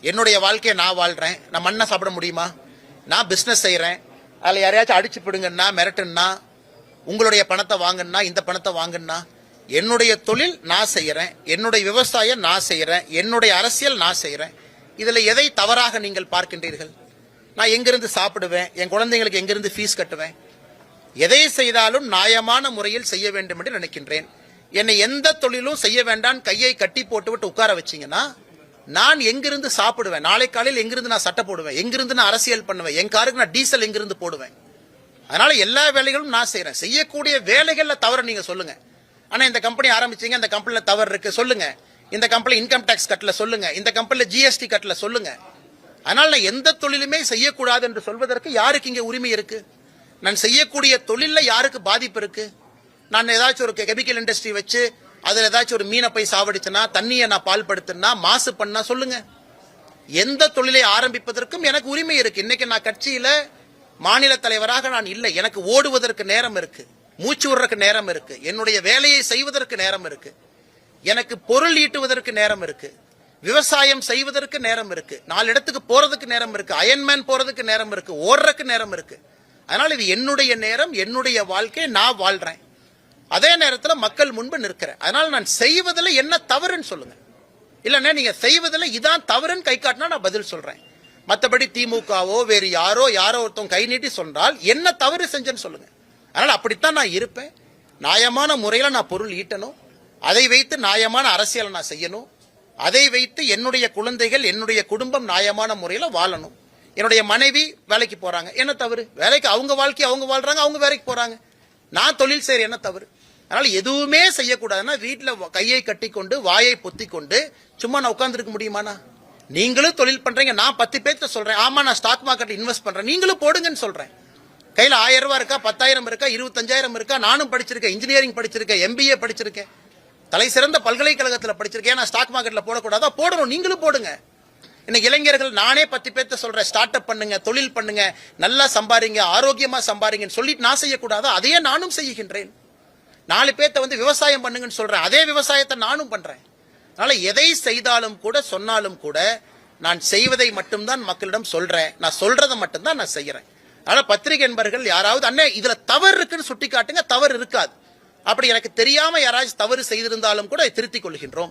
என்னுடைய வாழ்க்கையை நான் வாழ்றேன். நான் மண்ணை சாப்பிட முடியுமா? நான் பிசினஸ் செய்யறேன், அதில் யாரையாச்சும் அடிச்சு பிடுங்கன்னா மிரட்டுன்னா, உங்களுடைய பணத்தை வாங்கினா, இந்த பணத்தை வாங்கினா, என்னுடைய தொழில் நான் செய்யறேன், என்னுடைய விவசாயம் நான் செய்யறேன், என்னுடைய அரசியல் நான் செய்யறேன். இதுல எதை தவறாக நீங்கள் பார்க்கின்றீர்கள்? நான் எங்கிருந்து சாப்பிடுவேன், என் குழந்தைங்களுக்கு எங்கிருந்து ஃபீஸ் கட்டுவேன்? எதை செய்தாலும் நியாயமான முறையில் செய்ய வேண்டும் என்று நினைக்கின்றேன். என்னை எந்த தொழிலும் செய்ய வேண்டாம் கையை கட்டி போட்டு விட்டு உட்கார வச்சீங்கன்னா நான் எங்கிருந்து சாப்பிடுவேன்? நாளை காலையில் எங்கிருந்து நான் சட்டை போடுவேன்? எங்கிருந்து நான் அரசியல் பண்ணுவேன்? என் காருக்கு நான் டீசல் எங்கிருந்து போடுவேன்? அதனால எல்லா வேலைகளும் நான் செய்யறேன். செய்யக்கூடிய வேலைகள்ல தவறு நீங்க சொல்லுங்க. ஆனா இந்த கம்பெனி ஆரம்பிச்சீங்க, இந்த கம்பெனில தவறு இருக்கு சொல்லுங்க. இந்த கம்பெனி இன்கம் டாக்ஸ் கட்டல சொல்லுங்க. இந்த கம்பெனில ஜிஎஸ்டி கட்டல சொல்லுங்க. அதனால நான் எந்த தொழிலுமே செய்யக்கூடாது என்று சொல்வதற்கு யாருக்கு இங்க உரிமை இருக்கு? நான் செய்யக்கூடிய தொழில யாருக்கு பாதிப்பு இருக்கு? நான் ஏதாச்சும் ஒரு கெமிக்கல் இண்டஸ்ட்ரி வச்சு அதுல ஏதாச்சும் ஒரு மீனை போய் சாவடிச்சுனா, தண்ணியை நான் பால்படுத்தினா, மாசு பண்ணா சொல்லுங்க. எந்த தொழிலை ஆரம்பிப்பதற்கும் எனக்கு உரிமை இருக்கு. இன்னைக்கு நான் கட்சியில மாநில தலைவராக நான் இல்லை. எனக்கு ஓடுவதற்கு நேரம் இருக்கு, மூச்சு விடுறதுக்கு நேரம் இருக்கு, என்னுடைய வேலையை செய்வதற்கு நேரம் இருக்கு, எனக்கு பொருள் ஈட்டுவதற்கு நேரம் இருக்கு, விவசாயம் செய்வதற்கு நேரம் இருக்கு, 4 இடத்துக்கு போறதுக்கு நேரம் இருக்கு, அயன்மேன் போறதுக்கு நேரம் இருக்கு, ஓடுறதுக்கு நேரம் இருக்கு. அதனால இது என்னுடைய நேரம், என்னுடைய வாழ்க்கை, நான் வாழ்றேன். அதே நேரத்தில் மக்கள் முன்பு நிற்கிறேன். அதனால நான் செய்வதில் என்ன தவறுன்னு சொல்லுங்க. இல்லைன்னா நீங்க செய்வதில் இதான் தவறுன்னு கை காட்டினா நான் பதில் சொல்றேன். மற்றபடி திமுகவோ வேறு யாரோ ஒருத்தவங்க கை நீட்டி சொன்னால் என்ன தவறு செஞ்சேன்னு சொல்லுங்க. அதனால அப்படித்தான் நான் இருப்பேன். நியாயமான முறையில் நான் பொருள் ஈட்டணும், அதை வைத்து நியாயமான அரசியலை நான் செய்யணும், அதை வைத்து என்னுடைய குழந்தைகள், என்னுடைய குடும்பம் நியாயமான முறையில் வாழணும். என்னுடைய மனைவி வேலைக்கு போறாங்க, என்ன தவறு? வேலைக்கு அவங்க வாழ்க்கை அவங்க வாழ்றாங்க, அவங்க வேலைக்கு போறாங்க. நான் தொழில் செய்யற, என்ன தவறு? அதனால எதுவுமே செய்யக்கூடாதுன்னா வீட்டுல கையை கட்டி கொண்டு வாயை பொத்தி கொண்டு சும்மா நான் உட்கார்ந்து இருக்க முடியுமாண்ணா? நீங்களும் தொழில் பண்றீங்க, நான் 10 பேர்த்த சொல்றேன், ஆமா நான் ஸ்டாக் மார்க்கெட் இன்வெஸ்ட் பண்றேன், நீங்களும் போடுங்கன்னு சொல்றேன். கையில 1000 ரூபாய் இருக்கா, 10,000 இருக்கா, 25,000 இருக்கா? நானும் படிச்சிருக்கேன், இன்ஜினியரிங் படிச்சிருக்கேன், MBA படிச்சிருக்கேன், தலை சிறந்த பல்கலைக்கழகத்தில் படிச்சிருக்கேன். நான் ஸ்டாக் மார்க்கெட்ல போடக்கூடாதா? போடணும், நீங்களும் போடுங்க. இன்னைக்கு இளைஞர்கள் நானே 10 பேர்த்த சொல்றேன், ஸ்டார்ட் அப் பண்ணுங்க, தொழில் பண்ணுங்க, நல்லா சம்பாதிங்க, ஆரோக்கியமா சம்பாதிங்கன்னு சொல்லிட்டு நான் செய்யக்கூடாதா? அதையே நானும் செய்கின்றேன். 4 பேர்த்த வந்து விவசாயம் பண்ணுங்கன்னு சொல்றேன், அதே விவசாயத்தை நானும் பண்றேன். அதனால எதை செய்தாலும் கூட சொன்னாலும் கூட நான் செய்வதை மட்டும்தான் மக்களிடம் சொல்றேன், நான் சொல்றதை மட்டும்தான் நான் செய்யறேன். அதனால பத்திரிகை என்பர்கள் யாராவது அண்ணே இதுல தவறு இருக்குன்னு சுட்டி காட்டுங்க, தவறு இருக்காது. அப்படி எனக்கு தெரியாம யாராச்சும் தவறு செய்திருந்தாலும் கூட திருத்திக் கொள்கின்றோம்.